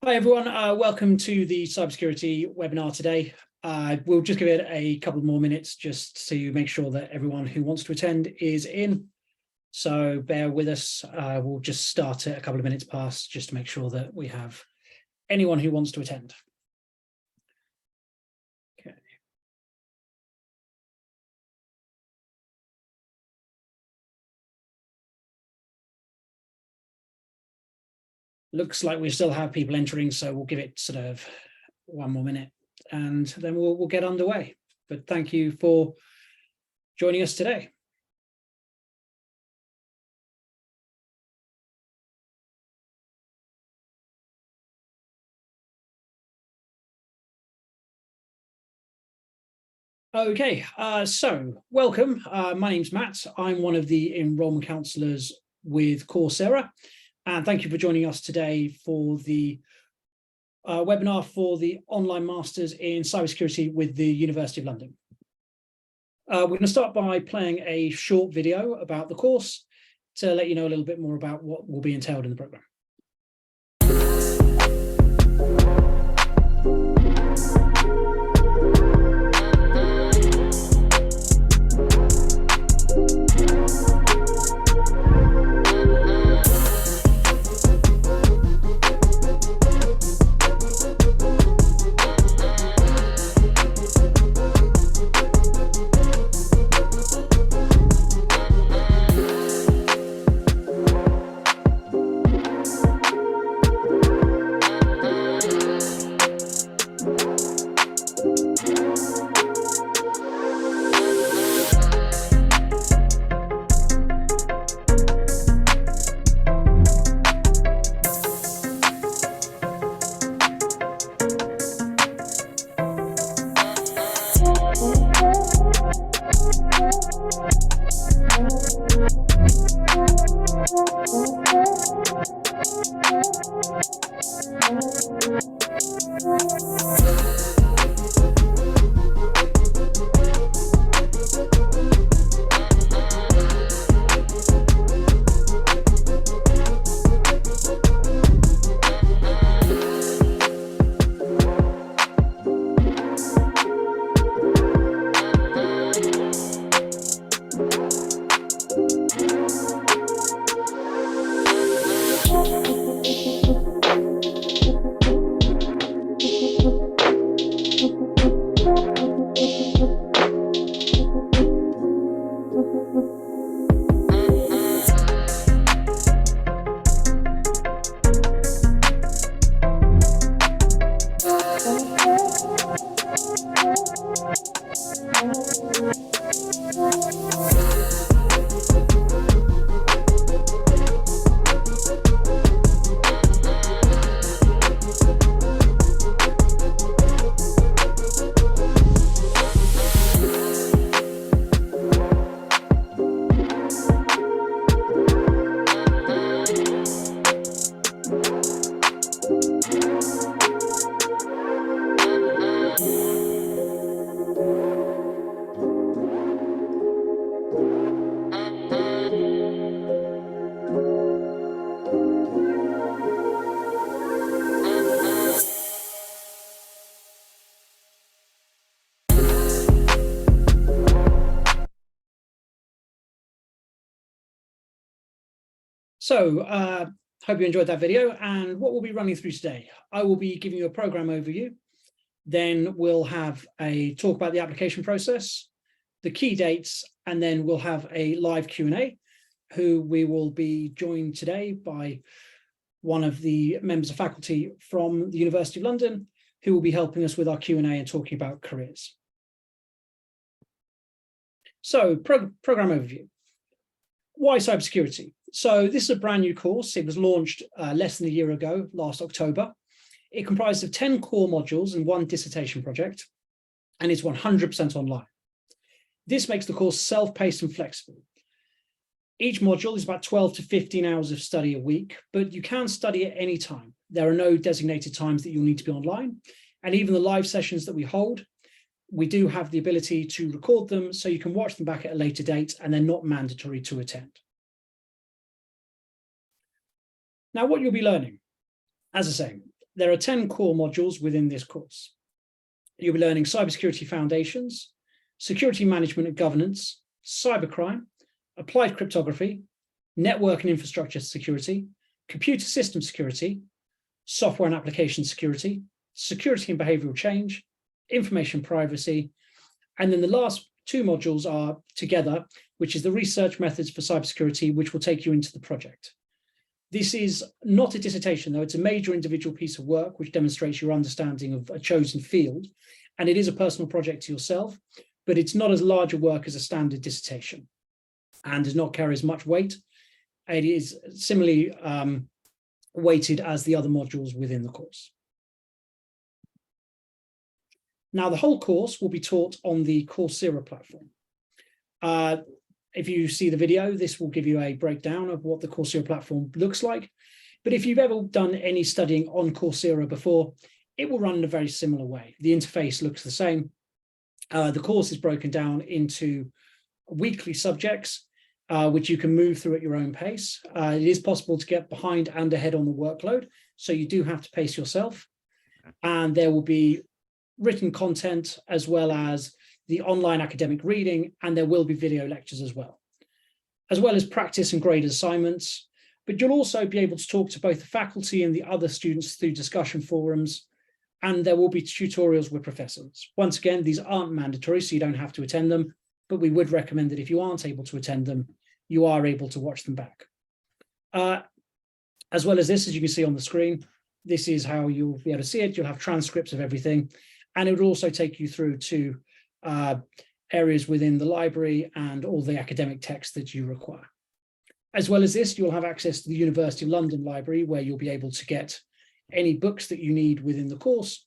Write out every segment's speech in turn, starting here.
Hi everyone, welcome to the cybersecurity webinar today. We'll just give it a couple more minutes just to make sure that everyone who wants to attend is in. So bear with us. We'll just start at a couple of minutes past just to make sure that we have anyone who wants to attend. Okay. Looks like we still have people entering, so we'll give it sort of one more minute and then we'll get underway. But thank you for joining us today. Okay, so welcome. My name's Matt. I'm one of the enrollment counsellors with Coursera, and thank you for joining us today for the webinar for the online masters in cybersecurity with the University of London. We're going to start by playing a short video about the course to let you know a little bit more about what will be entailed in the programme. So hope you enjoyed that video, and what we'll be running through today, I will be giving you a program overview, then we'll have a talk about the application process, the key dates, and then we'll have a live Q&A, who we will be joined today by one of the members of faculty from the University of London, who will be helping us with our Q&A and talking about careers. So program overview. Why cybersecurity? So this is a brand new course. It was launched less than a year ago, last October. It comprises of 10 core modules and 1 dissertation project, and it's 100% online. This makes the course self-paced and flexible. Each module is about 12 to 15 hours of study a week, but you can study at any time. There are no designated times that you'll need to be online, and even the live sessions that we hold, we do have the ability to record them so you can watch them back at a later date, and they're not mandatory to attend. Now, what you'll be learning, as I say, There are 10 core modules within this course. You'll be learning cybersecurity foundations, security management and governance, cybercrime, applied cryptography, network and infrastructure security, computer system security, software and application security, security and behavioral change, information privacy, and then the last two modules are together, which is the research methods for cybersecurity, which will take you into the project. This is not a dissertation, though. It's a major individual piece of work which demonstrates your understanding of a chosen field, and it is a personal project to yourself, but it's not as large a work as a standard dissertation and does not carry as much weight. It is similarly weighted as the other modules within the course. Now, the whole course will be taught on the Coursera platform. If you see the video, this will give you a breakdown of what the Coursera platform looks like. But if you've ever done any studying on Coursera before, it will run in a very similar way. The interface looks the same. The course is broken down into weekly subjects, which you can move through at your own pace. It is possible to get behind and ahead on the workload, so you do have to pace yourself. And there will be written content as well as the online academic reading, and there will be video lectures as well as practice and graded assignments. But you'll also be able to talk to both the faculty and the other students through discussion forums, and there will be tutorials with professors. Once again, these aren't mandatory, so you don't have to attend them, but we would recommend that if you aren't able to attend them, you are able to watch them back. As well as this, as you can see on the screen, this is how you'll be able to see it. You'll have transcripts of everything, and it would also take you through to areas within the library and all the academic text that you require. As well as this, you'll have access to the University of London library, where you'll be able to get any books that you need within the course,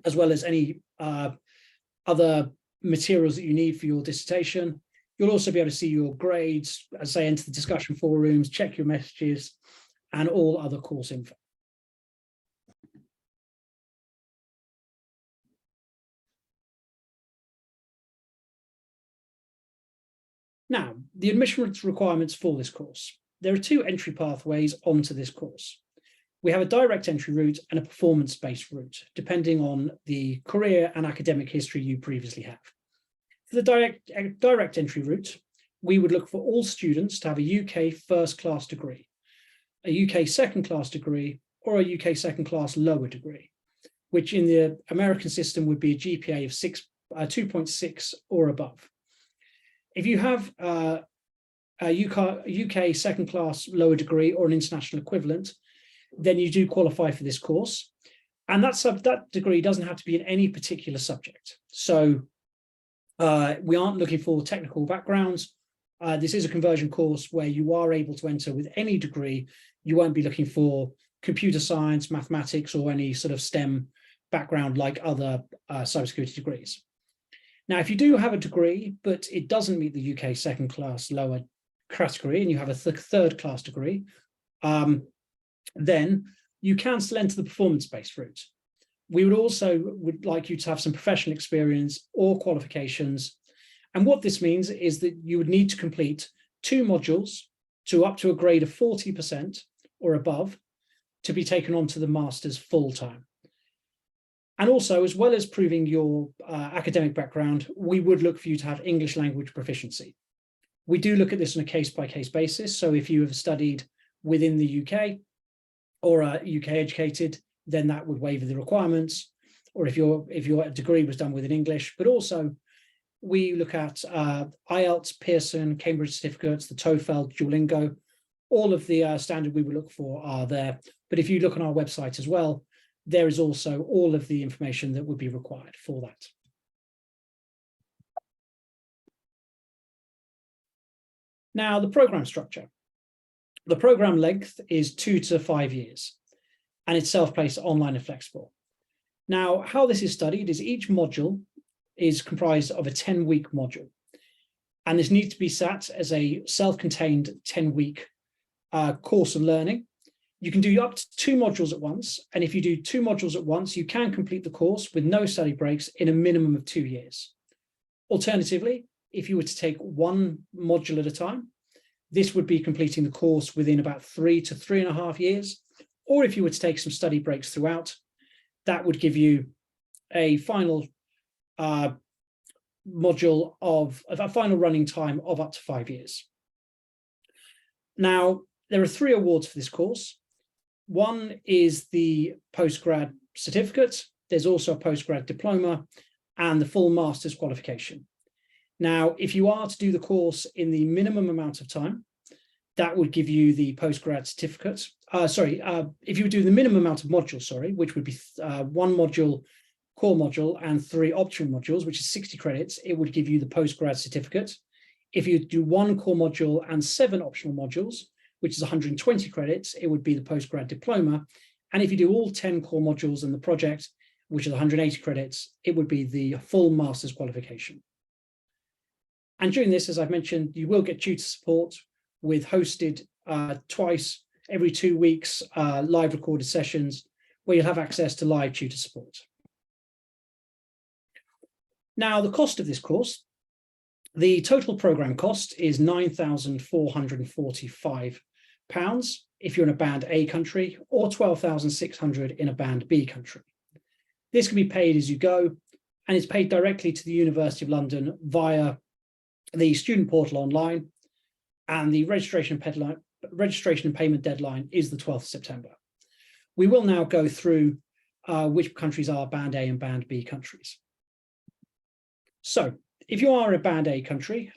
as well as any other materials that you need for your dissertation. You'll also be able to see your grades, as I enter the discussion forums, check your messages, and all other course info. Now, the admission requirements for this course. There are two entry pathways onto this course. We have a direct entry route and a performance-based route, depending on the career and academic history you previously have. For the direct entry route, we would look for all students to have a UK first-class degree, a UK second-class degree, or a UK second-class lower degree, which in the American system would be a GPA of 2.6 or above. If you have a UK second-class lower degree or an international equivalent, then you do qualify for this course. And that degree doesn't have to be in any particular subject. So we aren't looking for technical backgrounds. This is a conversion course where you are able to enter with any degree. You won't be looking for computer science, mathematics, or any sort of STEM background like other cybersecurity degrees. Now, if you do have a degree, but it doesn't meet the UK second class lower category, and you have a third class degree, then you can still enter the performance-based route. We would like you to have some professional experience or qualifications. And what this means is that you would need to complete 2 modules to up to a grade of 40% or above to be taken on to the master's full-time. And also, as well as proving your academic background, we would look for you to have English language proficiency. We do look at this on a case-by-case basis. So if you have studied within the UK or are UK educated, then that would waiver the requirements. Or if your degree was done within English, but also we look at IELTS, Pearson, Cambridge certificates, the TOEFL, Duolingo. All of the standard we would look for are there. But if you look on our website as well, there is also all of the information that would be required for that. Now, the program structure. The program length is 2 to 5 years, and it's self-paced, online, and flexible. Now, how this is studied is each module is comprised of a 10-week module, and this needs to be sat as a self-contained 10-week course of learning. You can do up to 2 modules at once, and if you do 2 modules at once, you can complete the course with no study breaks in a minimum of 2 years. Alternatively, if you were to take 1 module at a time, this would be completing the course within about 3 to 3.5 years, or if you were to take some study breaks throughout, that would give you a final module of a final running time of up to 5 years. Now, there are 3 awards for this course. One is the postgrad certificate. There's also a postgrad diploma and the full master's qualification. Now, if you are to do the course in the minimum amount of time, that would give you the postgrad certificate. If you do the minimum amount of modules, which would be 1 module, core module, and 3 optional modules, which is 60 credits, it would give you the postgrad certificate. If you do 1 core module and 7 optional modules, which is 120 credits, it would be the postgrad diploma. And if you do all 10 core modules and the project, which is 180 credits, it would be the full master's qualification. And during this, as I've mentioned, you will get tutor support with hosted twice every 2 weeks, live recorded sessions where you'll have access to live tutor support. Now, the cost of this course, the total program cost is £9,445 if you're in a band A country, or £12,600 in a band B country. This can be paid as you go, and it's paid directly to the University of London via the student portal online, and the registration and payment deadline is the 12th of September. We will now go through which countries are band A and band B countries. So if you are a band A country,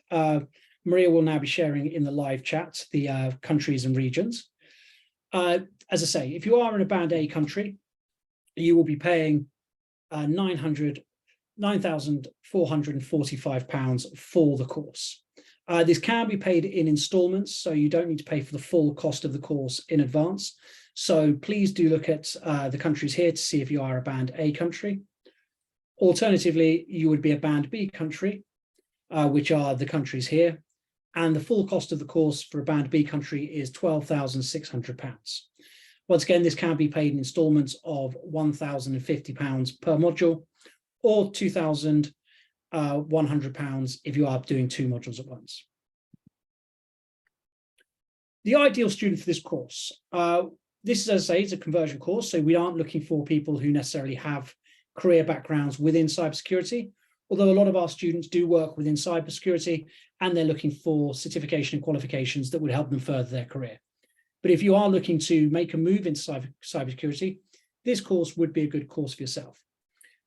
Maria will now be sharing in the live chat the countries and regions. As I say, if you are in a band A country, you will be paying £9,445 for the course. This can be paid in installments, so you don't need to pay for the full cost of the course in advance. So please do look at the countries here to see if you are a band A country. Alternatively, you would be a band B country, which are the countries here. And the full cost of the course for a band B country is £12,600. Once again, this can be paid in installments of £1,050 per module, or £2,100 if you are doing 2 modules at once. The ideal student for this course. This is, as I say, it's a conversion course, so we aren't looking for people who necessarily have career backgrounds within cybersecurity, although a lot of our students do work within cybersecurity and they're looking for certification and qualifications that would help them further their career. But if you are looking to make a move into cybersecurity, this course would be a good course for yourself.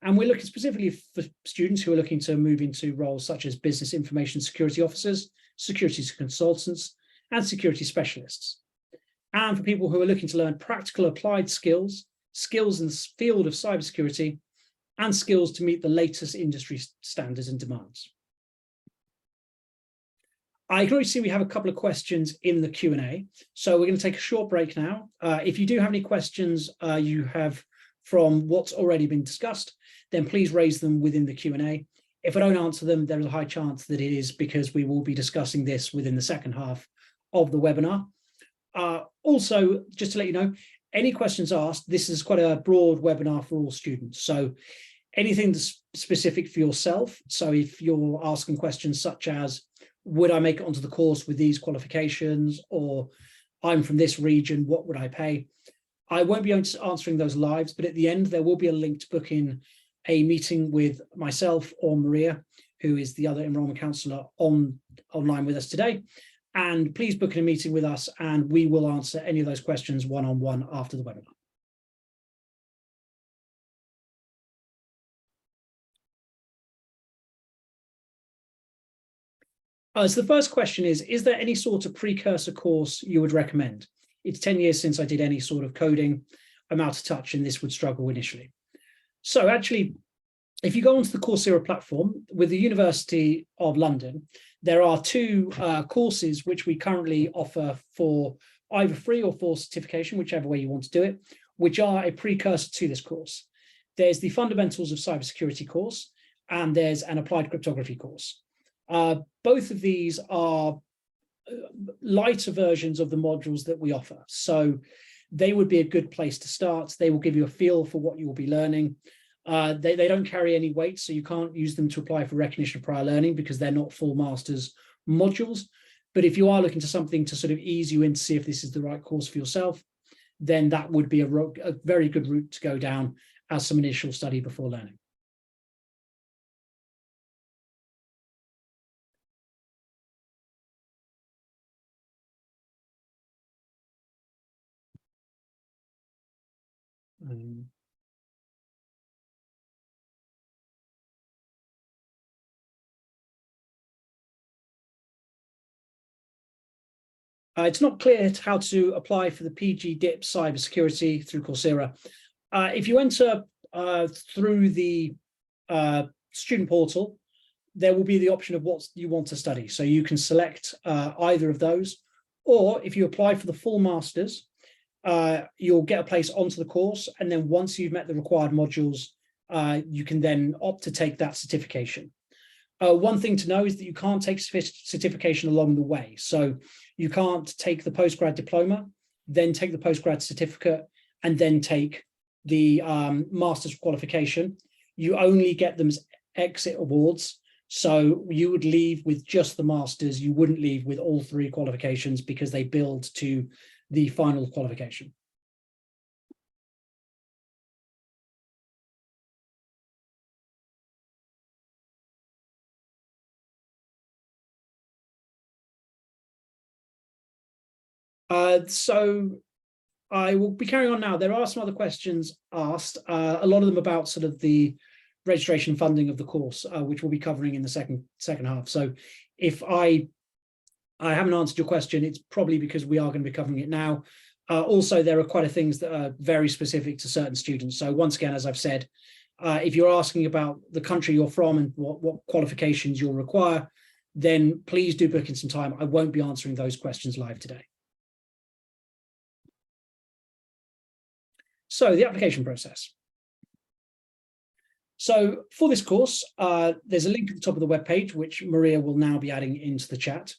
And we're looking specifically for students who are looking to move into roles such as business information security officers, security consultants, and security specialists. And for people who are looking to learn practical applied skills, skills in the field of cybersecurity, and skills to meet the latest industry standards and demands. I can already see we have a couple of questions in the Q&A, so we're going to take a short break now. If you do have any questions you have from what's already been discussed, then please raise them within the Q&A. If I don't answer them, there is a high chance that it is because we will be discussing this within the second half of the webinar. Also, just to let you know, any questions asked, this is quite a broad webinar for all students. So anything that's specific for yourself. So if you're asking questions such as, would I make it onto the course with these qualifications, or I'm from this region, what would I pay? I won't be answering those live, but at the end, there will be a link to book in a meeting with myself or Maria, who is the other enrollment counsellor online with us today. And please book in a meeting with us and we will answer any of those questions one-on-one after the webinar. So the first question is there any sort of precursor course you would recommend? It's 10 years since I did any sort of coding. I'm out of touch and this would struggle initially. So actually, if you go onto the Coursera platform with the University of London, there are 2 courses which we currently offer for either free or for certification, whichever way you want to do it, which are a precursor to this course. There's the Fundamentals of Cybersecurity course, and there's an Applied Cryptography course. Both of these are lighter versions of the modules that we offer. So they would be a good place to start. They will give you a feel for what you will be learning. They don't carry any weight, so you can't use them to apply for recognition of prior learning because they're not full master's modules. But if you are looking to something to sort of ease you in to see if this is the right course for yourself, then that would be a very good route to go down as some initial study before learning. It's not clear how to apply for the PG DIP Cybersecurity through Coursera. If you enter through the student portal, there will be the option of what you want to study. So you can select either of those, or if you apply for the full masters, you'll get a place onto the course. And then once you've met the required modules, you can then opt to take that certification. One thing to know is that you can't take certification along the way. So you can't take the postgrad diploma, then take the postgrad certificate, and then take the master's qualification. You only get them as exit awards. So you would leave with just the masters. You wouldn't leave with all three qualifications because they build to the final qualification. So I will be carrying on now. There are some other questions asked, a lot of them about sort of the registration funding of the course, which we'll be covering in the second half. So if I haven't answered your question, it's probably because we are going to be covering it now. Also, there are quite a things that are very specific to certain students. So once again, as I've said, if you're asking about the country you're from and what qualifications you'll require, then please do book in some time. I won't be answering those questions live today. So the application process. So for this course, there's a link at the top of the webpage, which Maria will now be adding into the chat.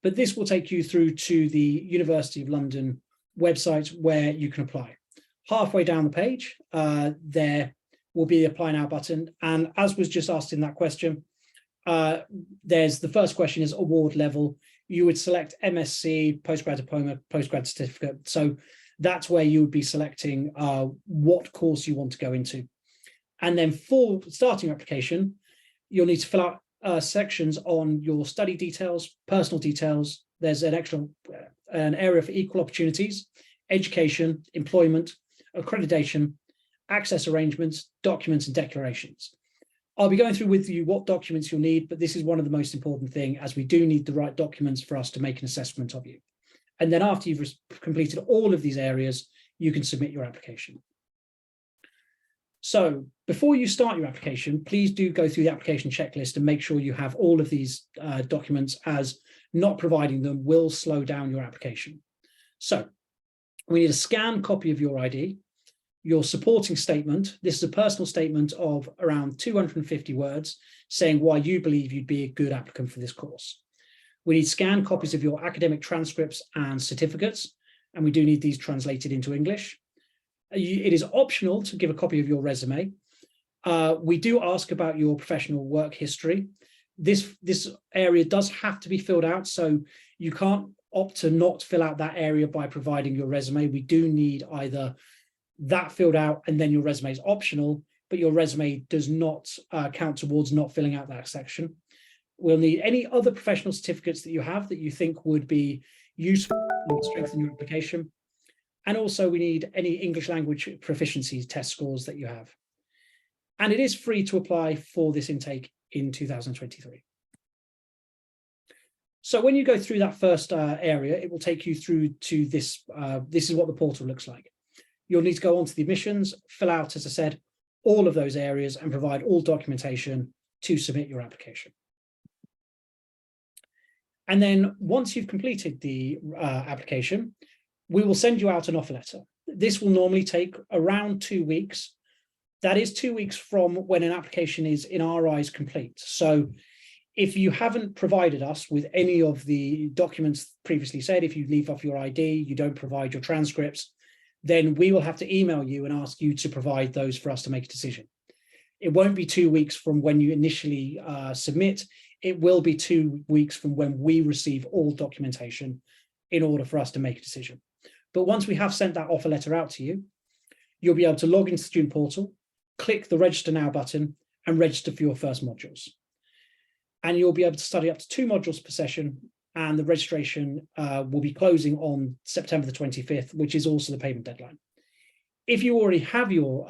But this will take you through to the University of London website where you can apply. Halfway down the page, there will be the Apply Now button. And as was just asked in that question, there's the first question is award level. You would select MSc, postgrad diploma, postgrad certificate. So that's where you would be selecting what course you want to go into. And then for starting your application, you'll need to fill out sections on your study details, personal details. There's an area for equal opportunities, education, employment, accreditation, access arrangements, documents, and declarations. I'll be going through with you what documents you'll need, but this is one of the most important things, as we do need the right documents for us to make an assessment of you. And then after you've completed all of these areas, you can submit your application. So before you start your application, please do go through the application checklist and make sure you have all of these documents, as not providing them will slow down your application. So we need a scanned copy of your ID, your supporting statement. This is a personal statement of around 250 words saying why you believe you'd be a good applicant for this course. We need scanned copies of your academic transcripts and certificates, and we do need these translated into English. It is optional to give a copy of your resume. We do ask about your professional work history. This area does have to be filled out, so you can't opt to not fill out that area by providing your resume. We do need either that filled out and then your resume is optional, but your resume does not count towards not filling out that section. We'll need any other professional certificates that you have that you think would be useful and strengthen your application. And also we need any English language proficiency test scores that you have. And it is free to apply for this intake in 2023. So when you go through that first area, it will take you through to this. This is what the portal looks like. You'll need to go onto the admissions, fill out, as I said, all of those areas and provide all documentation to submit your application. And then once you've completed the application, we will send you out an offer letter. This will normally take around 2 weeks. That is 2 weeks from when an application is, in our eyes, complete. So if you haven't provided us with any of the documents previously said, if you leave off your ID, you don't provide your transcripts, then we will have to email you and ask you to provide those for us to make a decision. It won't be 2 weeks from when you initially submit. It will be 2 weeks from when we receive all documentation in order for us to make a decision. But once we have sent that offer letter out to you, you'll be able to log into the student portal, click the register now button and register for your first modules. And you'll be able to study up to 2 modules per session, and the registration will be closing on September the 25th, which is also the payment deadline. If you already have your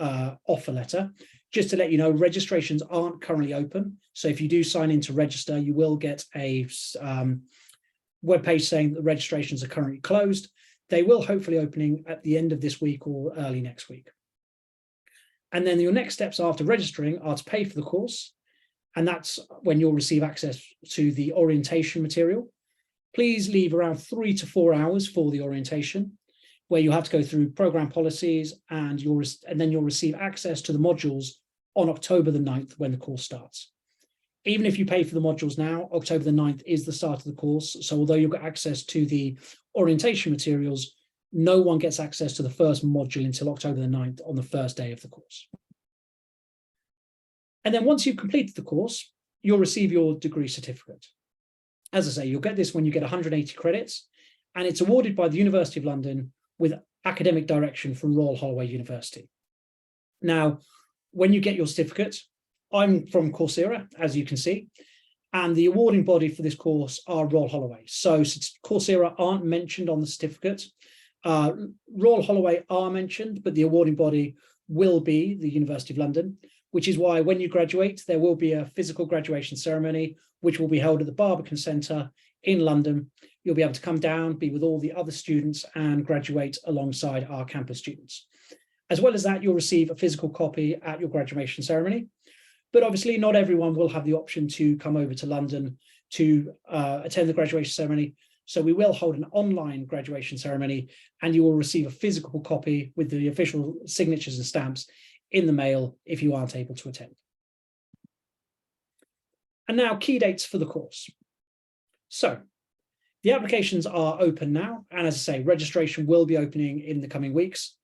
offer letter, just to let you know, registrations aren't currently open. So if you do sign in to register, you will get a webpage saying that the registrations are currently closed. They will hopefully opening at the end of this week or early next week. And then your next steps after registering are to pay for the course. And that's when you'll receive access to the orientation material. Please leave around 3 to 4 hours for the orientation, where you'll have to go through program policies, and then you'll receive access to the modules on October the 9th when the course starts. Even if you pay for the modules now, October the 9th is the start of the course. So although you've got access to the orientation materials, no one gets access to the first module until October the 9th on the first day of the course. And then once you've completed the course, you'll receive your degree certificate. As I say, you'll get this when you get 180 credits, and it's awarded by the University of London with academic direction from Royal Holloway University. Now, when you get your certificate, I'm from Coursera, as you can see, and the awarding body for this course are Royal Holloway. So Coursera aren't mentioned on the certificate. Royal Holloway are mentioned, but the awarding body will be the University of London, which is why when you graduate, there will be a physical graduation ceremony, which will be held at the Barbican Centre in London. You'll be able to come down, be with all the other students and graduate alongside our campus students. As well as that, you'll receive a physical copy at your graduation ceremony. But obviously not everyone will have the option to come over to London to attend the graduation ceremony. So we will hold an online graduation ceremony, and you will receive a physical copy with the official signatures and stamps in the mail if you aren't able to attend. And now key dates for the course. So the applications are open now, and as I say, registration will be opening in the coming weeks.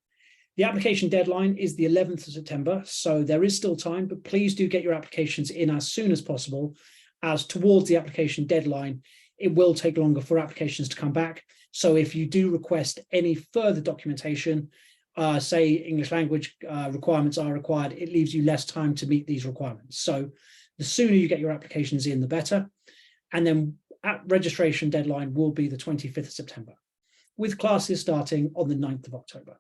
The application deadline is the 11th of September, so there is still time, but please do get your applications in as soon as possible, as towards the application deadline, it will take longer for applications to come back. So if you do request any further documentation, say English language requirements are required, it leaves you less time to meet these requirements. So the sooner you get your applications in, the better. And then registration deadline will be the 25th of September, with classes starting on the 9th of October.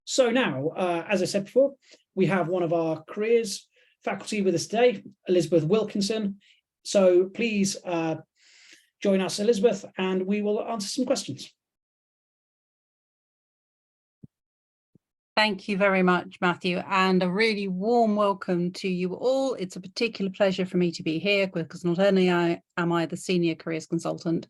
So now, as I said before, we have one of our careers faculty with us today, Elizabeth Wilkinson. So please join us, Elizabeth, and we will answer some questions. Thank you very much, Matthew, and a really warm welcome to you all. It's a particular pleasure for me to be here because not only am I the Senior Careers Consultant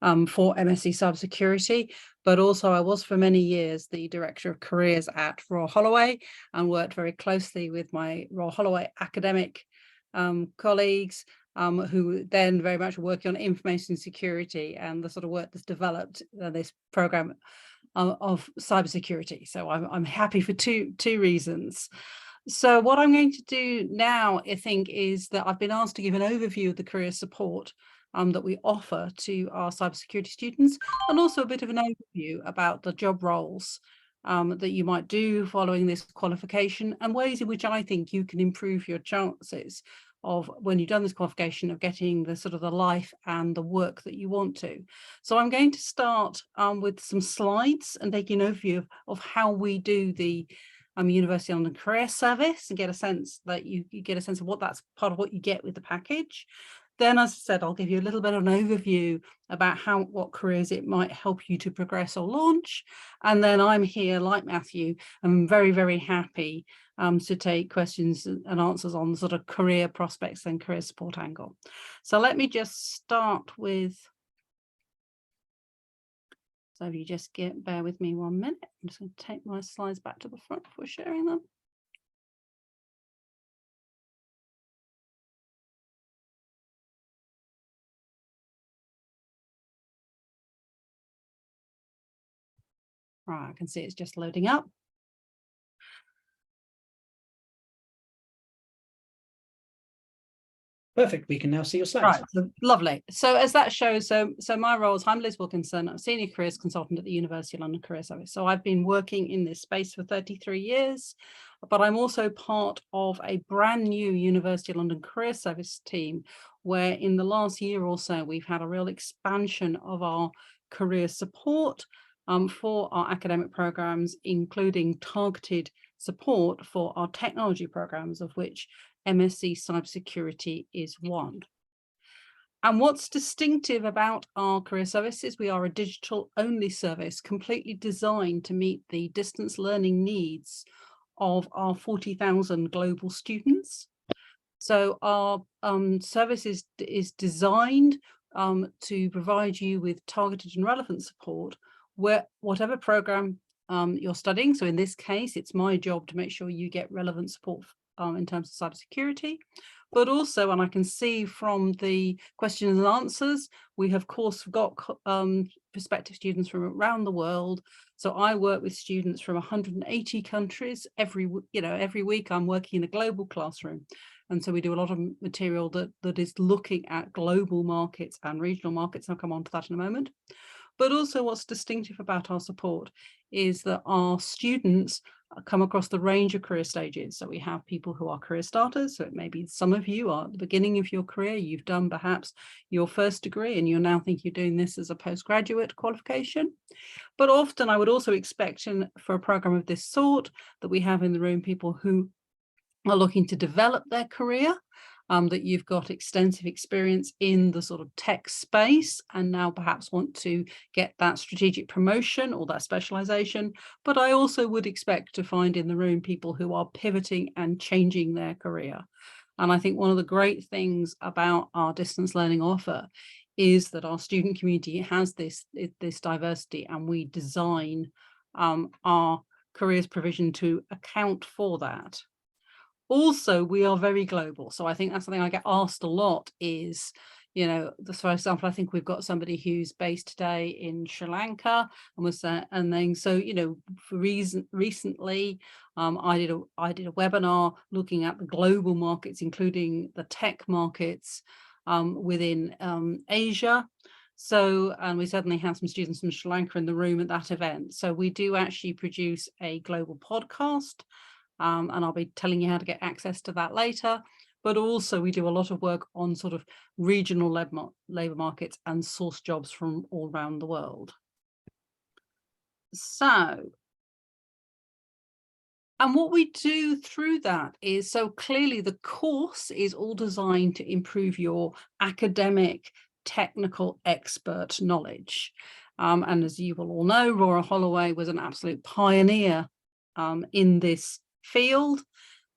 for MSc Cybersecurity, but also I was for many years the Director of Careers at Royal Holloway and worked very closely with my Royal Holloway academic colleagues who then very much were working on information security and the sort of work that's developed this program of cybersecurity. So I'm happy for two reasons. So what I'm going to do now, I think, is that I've been asked to give an overview of the career support that we offer to our cybersecurity students, and also a bit of an overview about the job roles that you might do following this qualification, and ways in which I think you can improve your chances of, when you've done this qualification, of getting the sort of the life and the work that you want to. So I'm going to start with some slides and take an overview of how we do the University of London Career Service, and get a sense that you get a sense of what that's part of what you get with the package. Then, as I said, I'll give you a little bit of an overview about what careers it might help you to progress or launch. And then I'm here, like Matthew, I'm very, very happy to take questions and answers on the sort of career prospects and career support angle. So let me just start with, so if you just bear with me 1 minute, I'm just going to take my slides back to the front before sharing them. Right, I can see it's just loading up. Perfect. We can now see your slides. Right, so lovely. So as that shows, so my roles, I'm Liz Wilkinson, I'm a senior careers consultant at the University of London Career Service. So I've been working in this space for 33 years, but I'm also part of a brand new University of London Career Service team, where in the last year or so, we've had a real expansion of our career support for our academic programs, including targeted support for our technology programs, of which MSc Cybersecurity is one. And what's distinctive about our career services, we are a digital only service completely designed to meet the distance learning needs of our 40,000 global students. So our service is designed to provide you with targeted and relevant support where whatever program you're studying. So in this case, it's my job to make sure you get relevant support in terms of cybersecurity. But also, and I can see from the questions and answers, we have of course got prospective students from around the world. So I work with students from 180 countries every week. I'm working in a global classroom, and so we do a lot of material that is looking at global markets and regional markets. I'll come on to that in a moment. But also, what's distinctive about our support is that our students come across the range of career stages. So we have people who are career starters. So it may be some of you are at the beginning of your career, you've done perhaps your first degree and you now think you're doing this as a postgraduate qualification. But often I would also expect for a program of this sort that we have in the room people who are looking to develop their career, that you've got extensive experience in the sort of tech space and now perhaps want to get that strategic promotion or that specialization. But I also would expect to find in the room people who are pivoting and changing their career. And I think one of the great things about our distance learning offer is that our student community has this diversity, and we design our careers provision to account for that. Also, we are very global. So I think that's something I get asked a lot is, for example, I think we've got somebody who's based today in Sri Lanka and then so, recently I did a webinar looking at the global markets, including the tech markets within Asia. So, and we certainly have some students from Sri Lanka in the room at that event. So we do actually produce a global podcast. And I'll be telling you how to get access to that later. But also we do a lot of work on sort of regional labour markets and source jobs from all around the world. So, and what we do through that is, so clearly the course is all designed to improve your academic, technical expert knowledge. And as you will all know, Royal Holloway was an absolute pioneer in this field,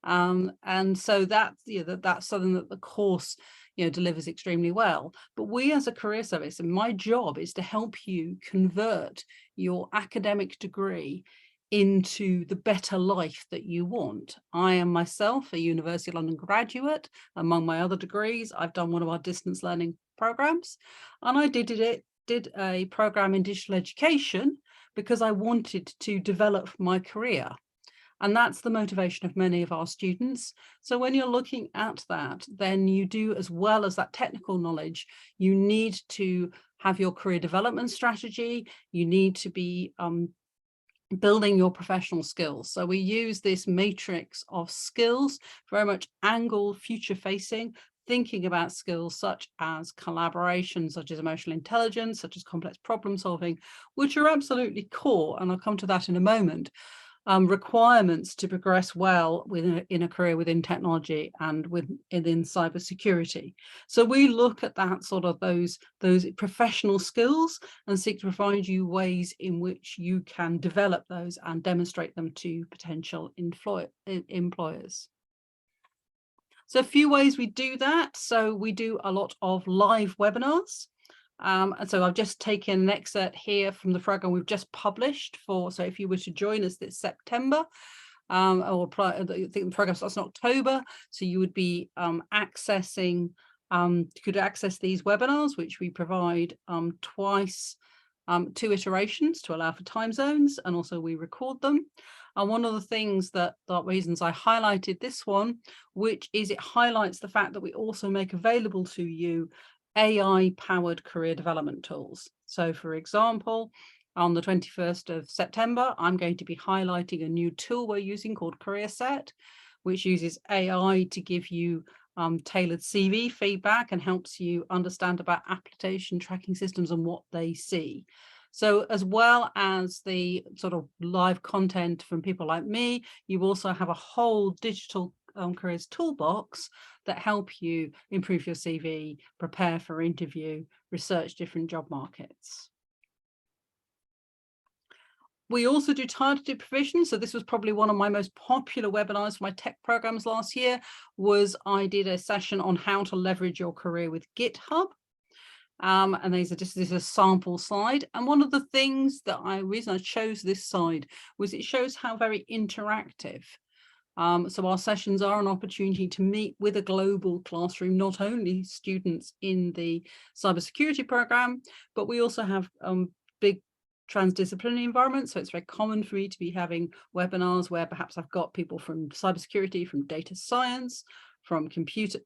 and so that's something that the course delivers extremely well. But we as a career service, and my job is to help you convert your academic degree into the better life that you want. I am myself a University of London graduate. Among my other degrees, I've done one of our distance learning programs, and I did a program in digital education because I wanted to develop my career. And that's the motivation of many of our students. So when you're looking at that, then you do, as well as that technical knowledge, you need to have your career development strategy. You need to be building your professional skills. So we use this matrix of skills, very much angled, future facing, thinking about skills such as collaboration, such as emotional intelligence, such as complex problem solving, which are absolutely core. And I'll come to that in a moment. Requirements to progress well in a career within technology and within cybersecurity. So we look at that sort of those professional skills and seek to provide you ways in which you can develop those and demonstrate them to potential employers. So a few ways we do that. So we do a lot of live webinars. And so I've just taken an excerpt here from the program we've just published so if you were to join us this September, I think the program starts in October, so you would be you could access these webinars, which we provide twice 2 iterations to allow for time zones, and also we record them. And one of the things that reasons I highlighted this one, which is it highlights the fact that we also make available to you AI-powered career development tools. So for example, on the 21st of September, I'm going to be highlighting a new tool we're using called Coursera, which uses AI to give you tailored CV feedback and helps you understand about application tracking systems and what they see. So as well as the sort of live content from people like me, you also have a whole digital careers toolbox that help you improve your CV, prepare for interview, research different job markets. We also do targeted provision. So this was probably one of my most popular webinars for my tech programs last year. I did a session on how to leverage your career with GitHub. And this is a sample slide. And one of the things that reason I chose this slide was it shows how very interactive. So our sessions are an opportunity to meet with a global classroom, not only students in the cybersecurity program, but we also have big transdisciplinary environments. So it's very common for me to be having webinars where perhaps I've got people from cybersecurity, from data science, from computer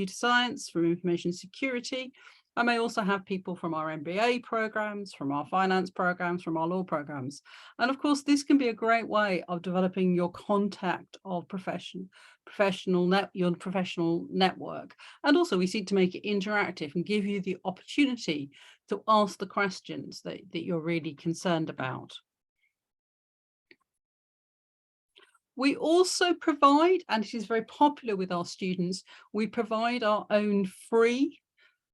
science, from information security. I may also have people from our MBA programs, from our finance programs, from our law programs. And of course, this can be a great way of developing your contact of your professional network. And also we seek to make it interactive and give you the opportunity to ask the questions that you're really concerned about. We also provide, and it is very popular with our students, we provide our own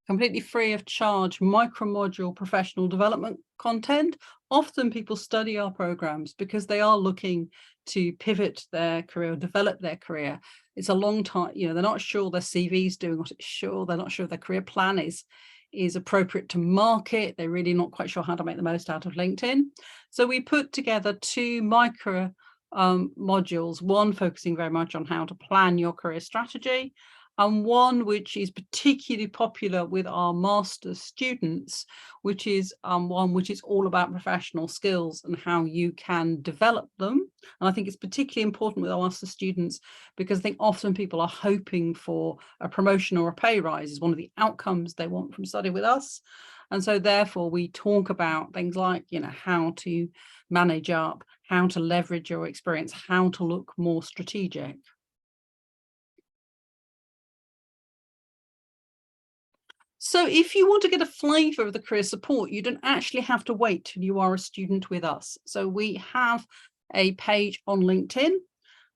completely free of charge micro-module professional development content. Often people study our programs because they are looking to pivot their career, develop their career. It's a long time, they're not sure their CV's doing what it's sure, they're not sure their career plan is appropriate to market. They're really not quite sure how to make the most out of LinkedIn. So we put together 2 micro modules, one focusing very much on how to plan your career strategy, and one which is particularly popular with our master's students, which is one which is all about professional skills and how you can develop them. And I think it's particularly important with our master's students because I think often people are hoping for a promotion or a pay rise is one of the outcomes they want from study with us. And so therefore we talk about things like, how to manage up, how to leverage your experience, how to look more strategic. So if you want to get a flavour of the career support, you don't actually have to wait till you are a student with us. So we have a page on LinkedIn,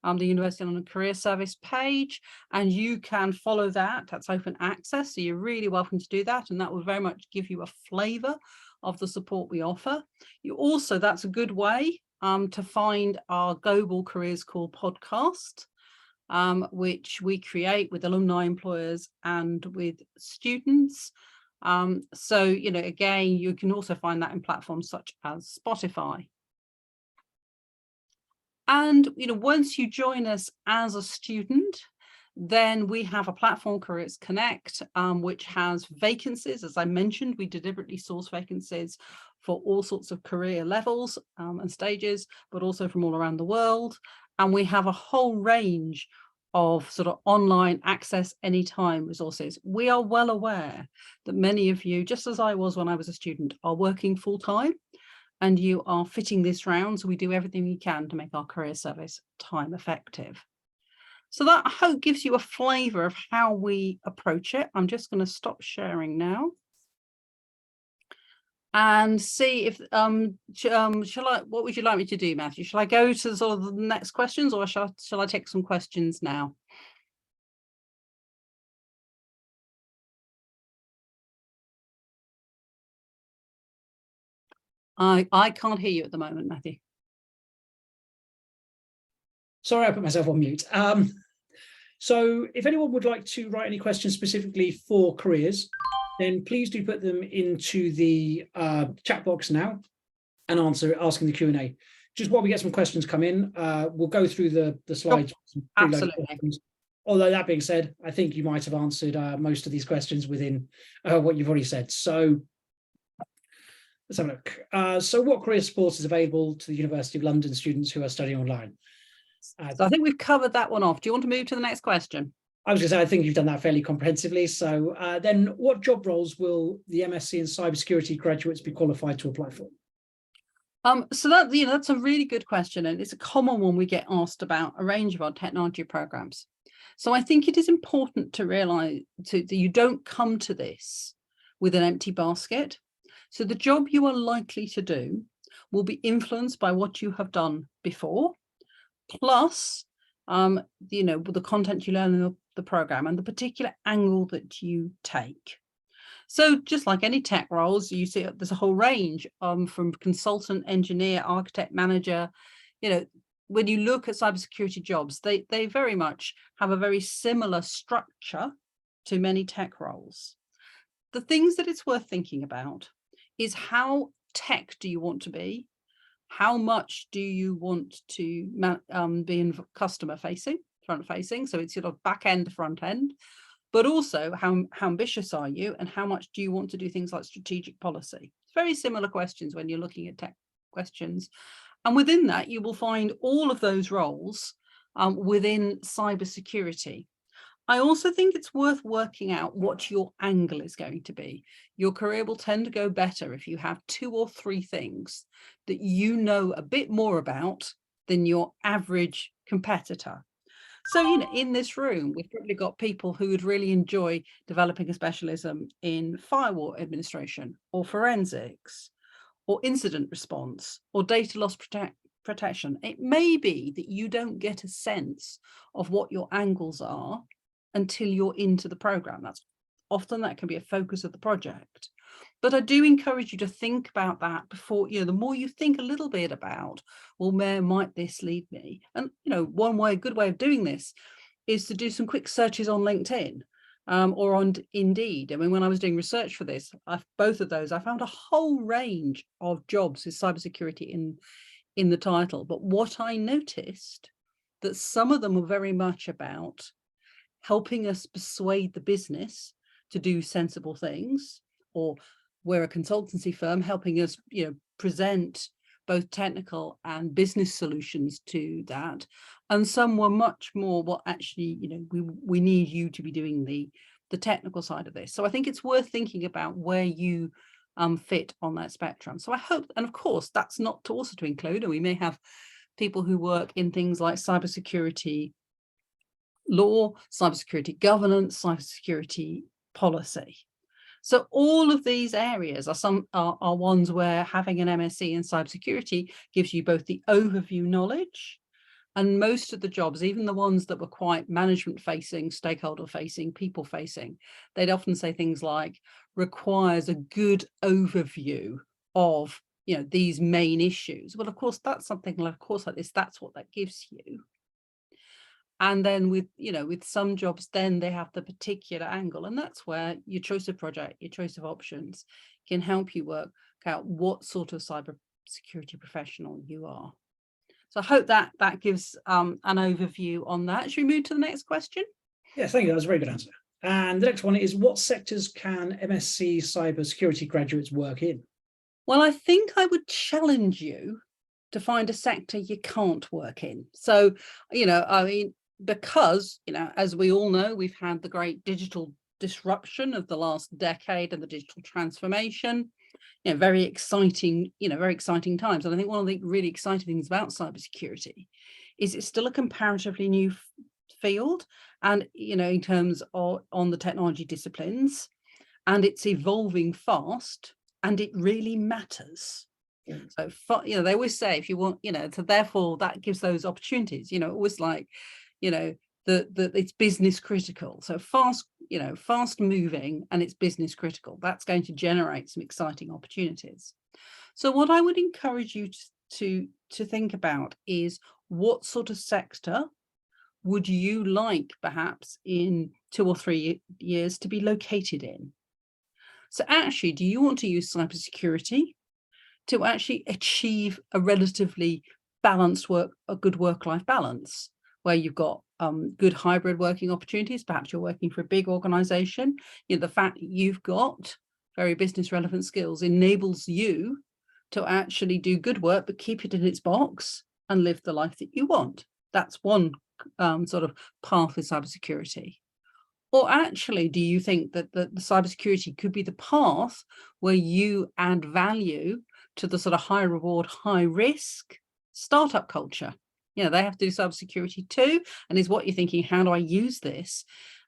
the University of London Career Service page, and you can follow that. That's open access, so you're really welcome to do that, and that will very much give you a flavour of the support we offer. That's a good way to find our Global Careers Call podcast, which we create with alumni, employers, and with students. So, again, you can also find that in platforms such as Spotify. And, once you join us as a student, then we have a platform, Careers Connect, which has vacancies. As I mentioned, we deliberately source vacancies for all sorts of career levels and stages, but also from all around the world. And we have a whole range of sort of online access anytime resources. We are well aware that many of you, just as I was when I was a student, are working full time and you are fitting this round. So we do everything we can to make our career service time effective. So that, I hope, gives you a flavour of how we approach it. I'm just going to stop sharing now and see if what would you like me to do, Matthew? Shall I go to sort of the next questions, or shall I take some questions now? I can't hear you at the moment, Matthew. Sorry, I put myself on mute. So if anyone would like to write any questions specifically for careers, then please do put them into the chat box now and asking the Q&A. Just while we get some questions come in, we'll go through the slides. Absolutely. Although that being said, I think you might have answered most of these questions within what you've already said. So Let's have a look. So what career support is available to the University of London students who are studying online? So I think we've covered that one off. Do you want to move to the next question? I was going to say, I think you've done that fairly comprehensively. So then what job roles will the MSc in cybersecurity graduates be qualified to apply for? So that, that's a really good question, and it's a common one we get asked about a range of our technology programs. So I think it is important to realize that you don't come to this with an empty basket. So the job you are likely to do will be influenced by what you have done before, plus the content you learn in the program and the particular angle that you take. So just like any tech roles, you see there's a whole range from consultant, engineer, architect, manager. When you look at cybersecurity jobs, they very much have a very similar structure to many tech roles. The things that it's worth thinking about is how tech do you want to be? How much do you want to be in customer facing, front facing? So it's sort of back end, front end. But also how ambitious are you and how much do you want to do things like strategic policy? Very similar questions when you're looking at tech questions. And within that, you will find all of those roles within cybersecurity. I also think it's worth working out what your angle is going to be. Your career will tend to go better if you have 2 or 3 things that you know a bit more about than your average competitor. So, in this room, we've probably got people who would really enjoy developing a specialism in firewall administration or forensics or incident response or data loss protection. It may be that you don't get a sense of what your angles are until you're into the program. That can be a focus of the project. But I do encourage you to think about that before, the more you think a little bit about, well, where might this lead me? And, a good way of doing this is to do some quick searches on LinkedIn or on Indeed. I mean, when I was doing research for this, both of those, I found a whole range of jobs with cybersecurity in the title. But what I noticed that some of them were very much about helping us persuade the business to do sensible things, or we're a consultancy firm helping us, present both technical and business solutions to that. And some were much more, well, actually, we need you to be doing the technical side of this. So I think it's worth thinking about where you fit on that spectrum. So I hope, and of course, that's not to also to include, and we may have people who work in things like cybersecurity law, cybersecurity governance, cybersecurity policy. So all of these areas are ones where having an MSc in cybersecurity gives you both the overview knowledge, and most of the jobs, even the ones that were quite management facing, stakeholder facing, people facing, they'd often say things like requires a good overview of these main issues. Well, of course, that's something like a course like this, that's what that gives you. And then with some jobs, then they have the particular angle. And that's where your choice of project, your choice of options can help you work out what sort of cybersecurity professional you are. So I hope that gives an overview on that. Should we move to the next question? Yes, thank you. That was a very good answer. And the next one is, what sectors can MSc Cybersecurity graduates work in? Well, I think I would challenge you to find a sector you can't work in. So, because, as we all know, we've had the great digital disruption of the last decade and the digital transformation, very exciting times. And I think one of the really exciting things about cybersecurity is it's still a comparatively new field, and, in terms of on the technology disciplines, and it's evolving fast, and it really matters. So, they always say, if you want, so therefore that gives those opportunities, always like, it's business critical. So fast moving, and it's business critical. That's going to generate some exciting opportunities. So what I would encourage you to think about is, what sort of sector would you like perhaps in 2 or 3 years to be located in? So actually, do you want to use cybersecurity to actually achieve a relatively balanced a good work-life balance, where you've got good hybrid working opportunities? Perhaps you're working for a big organization. The fact that you've got very business relevant skills enables you to actually do good work, but keep it in its box and live the life that you want. That's one sort of path with cybersecurity. Or actually, do you think that the cybersecurity could be the path where you add value to the sort of high reward, high risk startup culture? You know, they have to do cybersecurity too. And is what you're thinking, how do I use this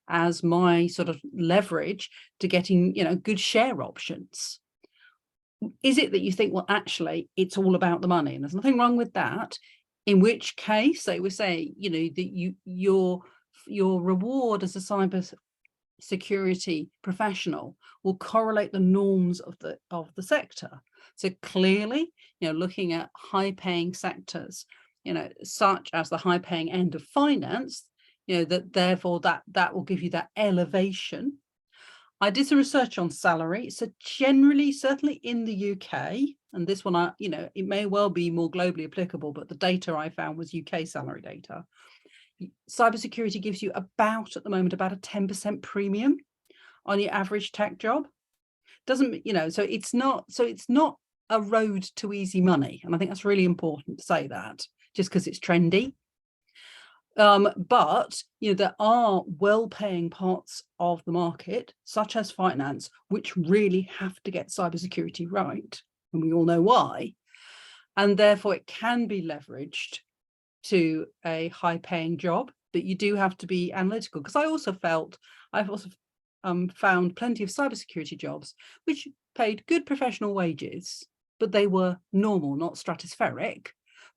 as my sort of leverage to getting, you know, good share options? Is it that you think, well, actually, it's all about the money and there's nothing wrong with that? In which case, they would say, you know, that your reward as a cyber security professional will correlate the norms of the sector. So clearly, you know, looking at high-paying sectors, you know, such as the high-paying end of finance, you know, that therefore that will give you that elevation. I did some research on salary. So generally, certainly in the UK, and this one, you know, it may well be more globally applicable, but the data I found was UK salary data. Cybersecurity gives you about, at the moment, about a 10% premium on your average tech job. Doesn't, you know, so it's not a road to easy money. And I think that's really important to say that, just because it's trendy. But, you know, there are well-paying parts of the market, such as finance, which really have to get cybersecurity right. And we all know why. And therefore, it can be leveraged to a high-paying job, but you do have to be analytical. Because I've also found plenty of cybersecurity jobs which paid good professional wages, but they were normal, not stratospheric.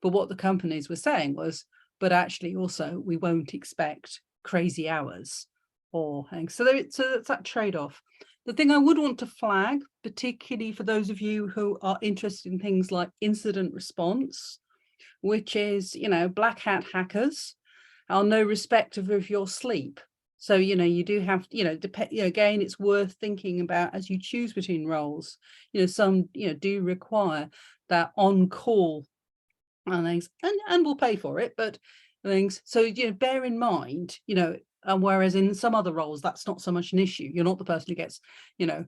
But what the companies were saying was, but actually also we won't expect crazy hours or things. So that's that trade-off. The thing I would want to flag, particularly for those of you who are interested in things like incident response, which is, you know, black hat hackers are no respecter of your sleep. So, you know, you do have, you know, again, it's worth thinking about as you choose between roles. You know, some, you know, do require that on-call and things, and we'll pay for it, but things. So, you know, bear in mind, you know, whereas in some other roles, that's not so much an issue. You're not the person who gets, you know,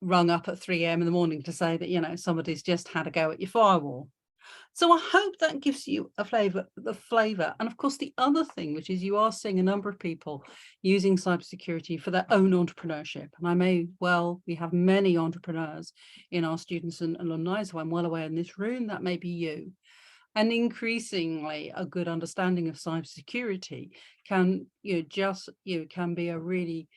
rung up at 3 a.m. in the morning to say that, you know, somebody's just had a go at your firewall. So I hope that gives you the flavor. And of course, the other thing, which is you are seeing a number of people using cybersecurity for their own entrepreneurship. And we have many entrepreneurs in our students and alumni, so I'm well aware in this room that may be you. And increasingly, a good understanding of cybersecurity can, can be a really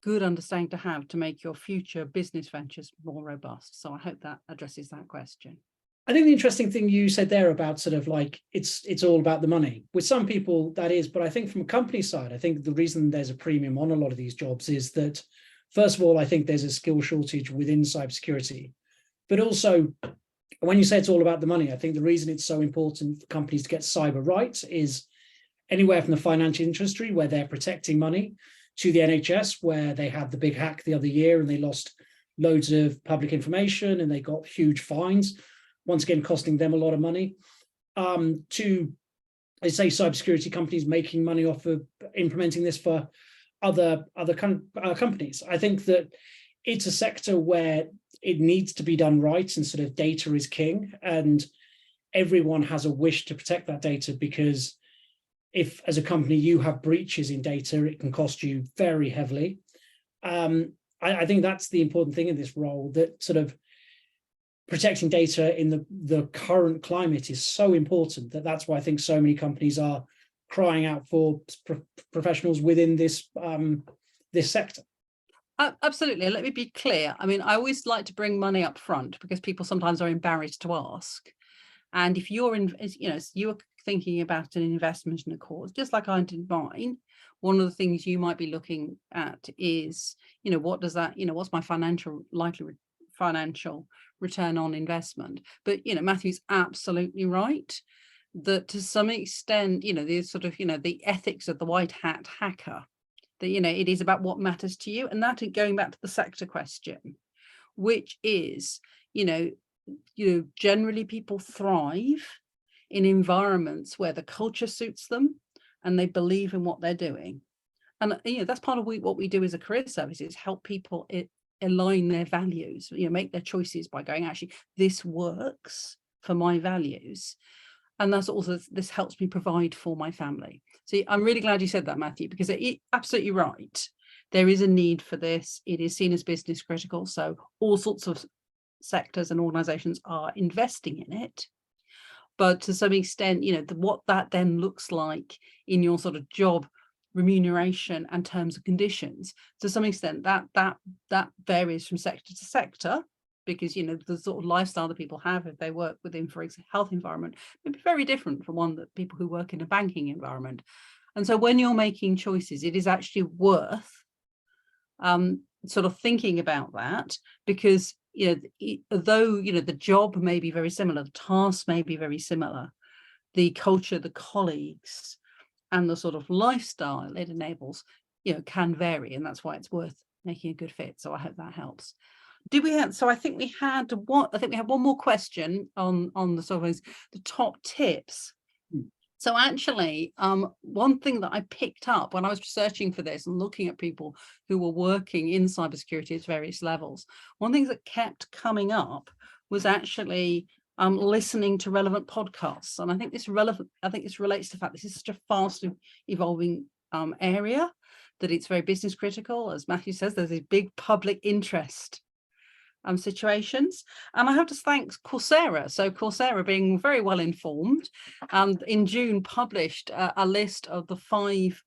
good understanding to have to make your future business ventures more robust. So I hope that addresses that question. I think the interesting thing you said there about sort of like it's all about the money. With some people that is, but I think from a company side, I think the reason there's a premium on a lot of these jobs is that, first of all, I think there's a skill shortage within cybersecurity, but also when you say it's all about the money, I think the reason it's so important for companies to get cyber right is anywhere from the financial industry where they're protecting money to the NHS where they had the big hack the other year and they lost loads of public information and they got huge fines, once again costing them a lot of money, to, I say, cybersecurity companies making money off of implementing this for other companies. I think that it's a sector where it needs to be done right, and sort of data is king, and everyone has a wish to protect that data, because if as a company you have breaches in data, it can cost you very heavily. I think that's the important thing in this role, that sort of protecting data in the current climate is so important that's why I think so many companies are crying out for professionals within this this sector. Absolutely. And let me be clear. I mean, I always like to bring money up front because people sometimes are embarrassed to ask. And if you're you're thinking about an investment in a cause, just like I did mine, one of the things you might be looking at is, what does that, what's my likely financial return on investment? But, Matthew's absolutely right that to some extent, the sort of, the ethics of the white hat hacker, that, it is about what matters to you. And that, going back to the sector question, which is, generally people thrive in environments where the culture suits them and they believe in what they're doing. And, that's part of what we do as a career service, is help people align their values, make their choices by going, actually, this works for my values. And that's also, this helps me provide for my family. So I'm really glad you said that, Matthew, because it's absolutely right. There is a need for this. It is seen as business critical. So all sorts of sectors and organizations are investing in it. But to some extent, what that then looks like in your sort of job remuneration and terms and conditions, to some extent that varies from sector to sector, because the sort of lifestyle that people have if they work within, for example, health environment may be very different from one that people who work in a banking environment. And so when you're making choices, it is actually worth sort of thinking about that, because although the job may be very similar, the tasks may be very similar, the culture, the colleagues, and the sort of lifestyle it enables, can vary, and that's why it's worth making a good fit. So I hope that helps. So I think we had one more question on the sort of the top tips. So actually, one thing that I picked up when I was researching for this and looking at people who were working in cybersecurity at various levels, one thing that kept coming up was actually listening to relevant podcasts. And I think this relates to the fact this is such a fast evolving area, that it's very business critical. As Matthew says, there's a big public interest situations. And I have to thank Coursera. So Coursera, being very well informed, in June published a list of the 5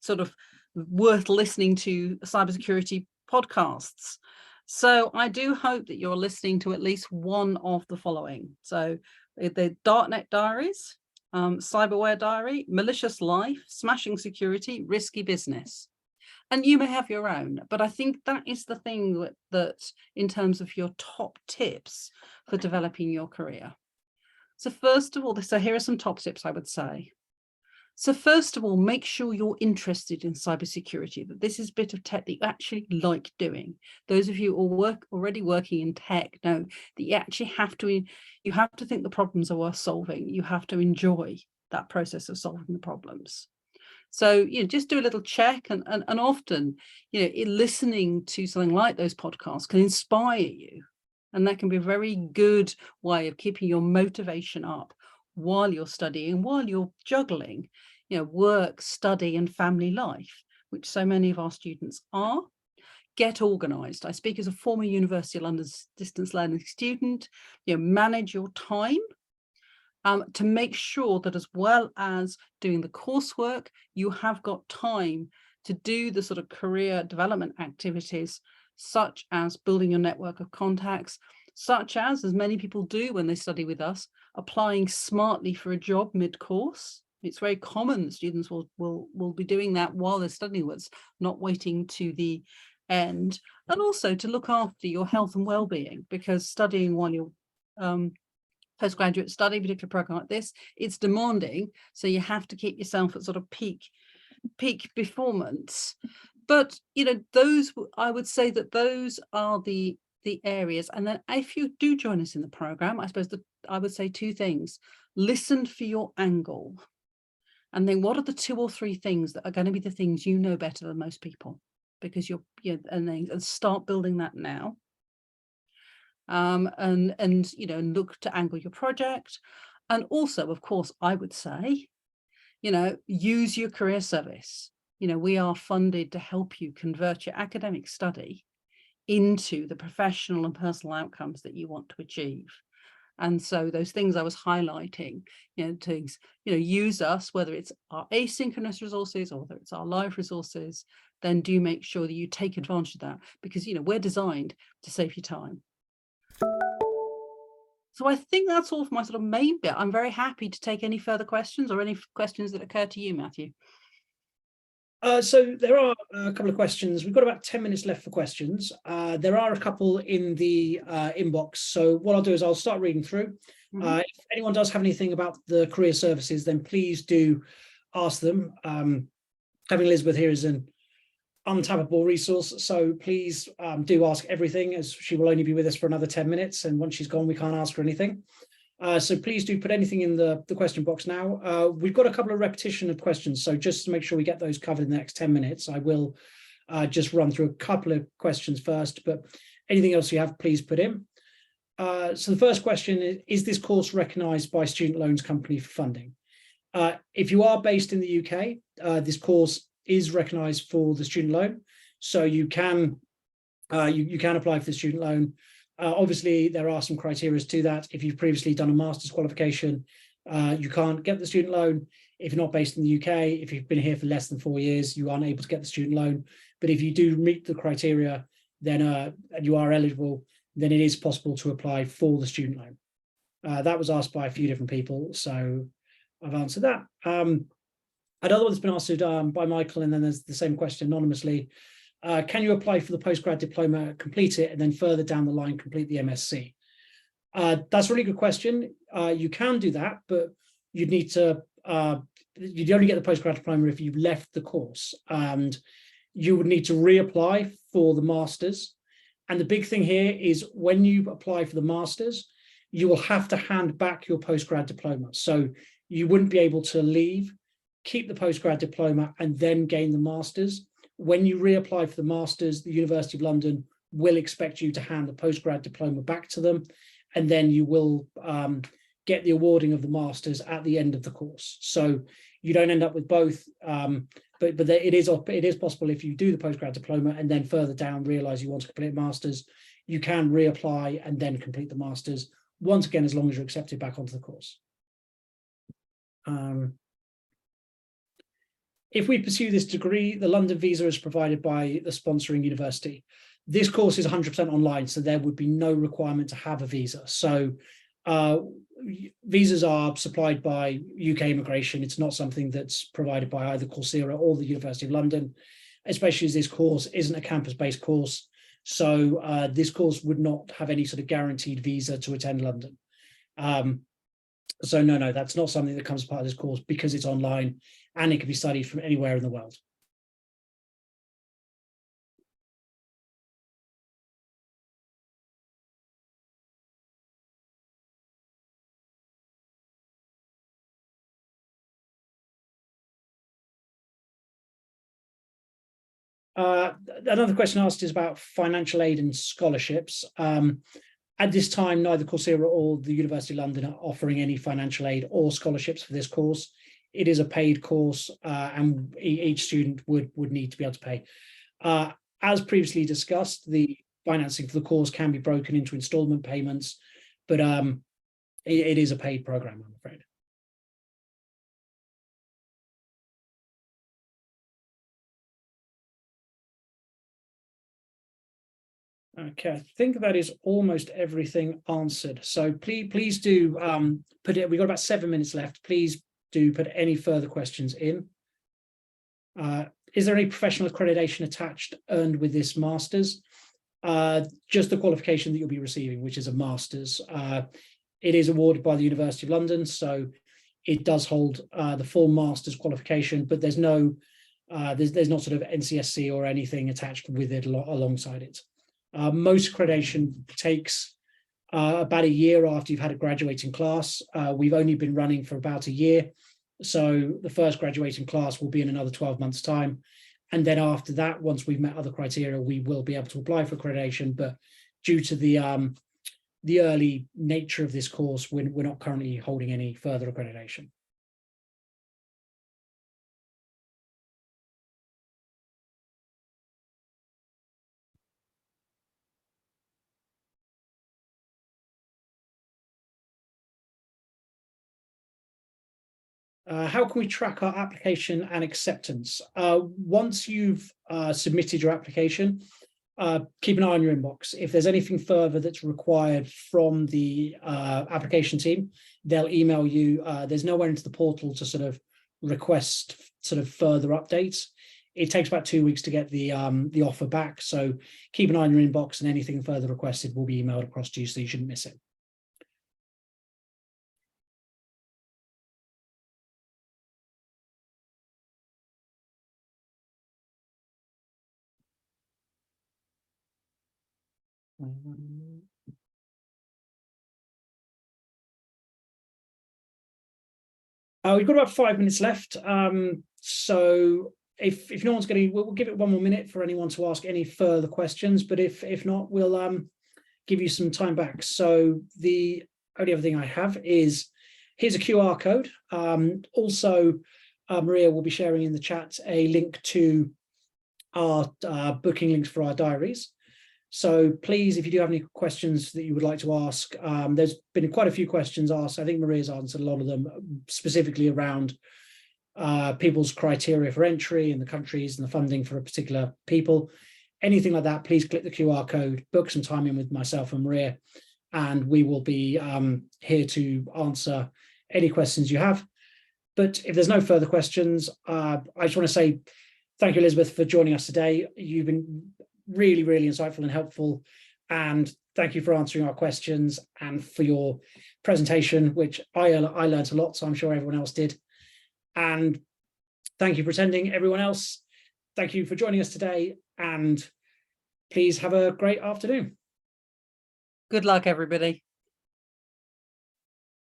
sort of worth listening to cybersecurity podcasts. So I do hope that you're listening to at least one of the following. So the Darknet Diaries, Cyberware Diary, Malicious Life, Smashing Security, Risky Business. And you may have your own, but I think that is the thing that in terms of your top tips for developing your career. So first of all, here are some top tips I would say. So first of all, make sure you're interested in cybersecurity, that this is a bit of tech that you actually like doing. Those of you who are already working in tech know that you actually have to think the problems are worth solving. You have to enjoy that process of solving the problems. So, just do a little check, and often, listening to something like those podcasts can inspire you. And that can be a very good way of keeping your motivation up while you're studying, while you're juggling, work, study, and family life, which so many of our students are. Get organized. I speak as a former University of London distance learning student. Manage your time. To make sure that as well as doing the coursework, you have got time to do the sort of career development activities, such as building your network of contacts, such as many people do when they study with us, applying smartly for a job mid-course. It's very common that students will be doing that while they're studying with us, not waiting to the end. And also to look after your health and well-being, because studying while you're postgraduate study, particular program like this, it's demanding, so you have to keep yourself at sort of peak performance. But those, I would say that those are the areas. And then if you do join us in the program, I suppose that I would say 2 things. Listen for your angle, and then what are the 2 or 3 things that are going to be the things you know better than most people, because and start building that now. And look to angle your project. And also, of course, I would say, use your career service. We are funded to help you convert your academic study into the professional and personal outcomes that you want to achieve. And so those things I was highlighting, use us, whether it's our asynchronous resources or whether it's our live resources, then do make sure that you take advantage of that, because we're designed to save you time. So I think that's all for my sort of main bit. I'm very happy to take any further questions or any questions that occur to you, Matthew. So there are a couple of questions. We've got about 10 minutes left for questions. There are a couple in the inbox. So what I'll do is I'll start reading through. If anyone does have anything about the career services, then please do ask them. Having Elizabeth here is an untappable resource, so please do ask everything, as she will only be with us for another 10 minutes, and once she's gone we can't ask her anything. So please do put anything in the question box now. We've got a couple of repetition of questions, so just to make sure we get those covered in the next 10 minutes, I will just run through a couple of questions first, but anything else you have, please put in. So the first question is this course recognised by Student Loans Company for funding? If you are based in the UK, this course is recognised for the student loan, so you can apply for the student loan. Obviously, there are some criteria to that. If you've previously done a master's qualification, you can't get the student loan. If you're not based in the UK, if you've been here for less than 4 years, you aren't able to get the student loan. But if you do meet the criteria, then and you are eligible, then it is possible to apply for the student loan. That was asked by a few different people, so I've answered that. Another one that's been answered by Michael, and then there's the same question anonymously. Can you apply for the postgrad diploma, complete it, and then further down the line complete the MSc? That's a really good question. You can do that, but you'd need to, you'd only get the postgrad diploma if you've left the course, and you would need to reapply for the masters. And the big thing here is when you apply for the masters, you will have to hand back your postgrad diploma. So you wouldn't be able to leave, keep the postgrad diploma, and then gain the masters. When you reapply for the masters, the University of London will expect you to hand the postgrad diploma back to them, and then you will get the awarding of the masters at the end of the course. So you don't end up with both, but it is possible if you do the postgrad diploma and then further down realize you want to complete masters, you can reapply and then complete the masters, once again, as long as you're accepted back onto the course. If we pursue this degree, the London visa is provided by the sponsoring university. This course is 100% online, so there would be no requirement to have a visa. So visas are supplied by UK immigration. It's not something that's provided by either Coursera or the University of London, especially as this course isn't a campus-based course. So this course would not have any sort of guaranteed visa to attend London. So no, that's not something that comes as part of this course because it's online and it can be studied from anywhere in the world. Another question asked is about financial aid and scholarships. At this time, neither Coursera or the University of London are offering any financial aid or scholarships for this course. It is a paid course, and each student would need to be able to pay. As previously discussed, the financing for the course can be broken into installment payments, but it is a paid program, I'm afraid. Okay, I think that is almost everything answered. So please do put it. We've got about 7 minutes left. Please do put any further questions in. Is there any professional accreditation attached earned with this master's? Just the qualification that you'll be receiving, which is a master's. It is awarded by the University of London, so it does hold the full master's qualification, but there's no there's not sort of NCSC or anything attached with it alongside it. Most accreditation takes about a year after you've had a graduating class. We've only been running for about a year, so the first graduating class will be in another 12 months' time. And then after that, once we've met other criteria, we will be able to apply for accreditation. But due to the early nature of this course, we're not currently holding any further accreditation. How can we track our application and acceptance? Once you've submitted your application, keep an eye on your inbox. If there's anything further that's required from the application team, they'll email you. There's nowhere into the portal to sort of request sort of further updates. It takes about 2 weeks to get the offer back. So keep an eye on your inbox, and anything further requested will be emailed across to you, so you shouldn't miss it. We've got about 5 minutes left. So if no one's going to, we'll give it one more minute for anyone to ask any further questions, but if not, we'll give you some time back. So the only other thing I have is, here's a QR code. Also, Maria will be sharing in the chat a link to our booking links for our diaries. So please, if you do have any questions that you would like to ask, there's been quite a few questions asked. I think Maria's answered a lot of them, specifically around people's criteria for entry and the countries and the funding for a particular people. Anything like that, please click the QR code, book some time in with myself and Maria, and we will be here to answer any questions you have. But if there's no further questions, I just want to say thank you, Elizabeth, for joining us today. You've been really, really insightful and helpful. And thank you for answering our questions and for your presentation, which I learned a lot, so I'm sure everyone else did. And thank you for attending, everyone else. Thank you for joining us today, and please have a great afternoon. Good luck, everybody.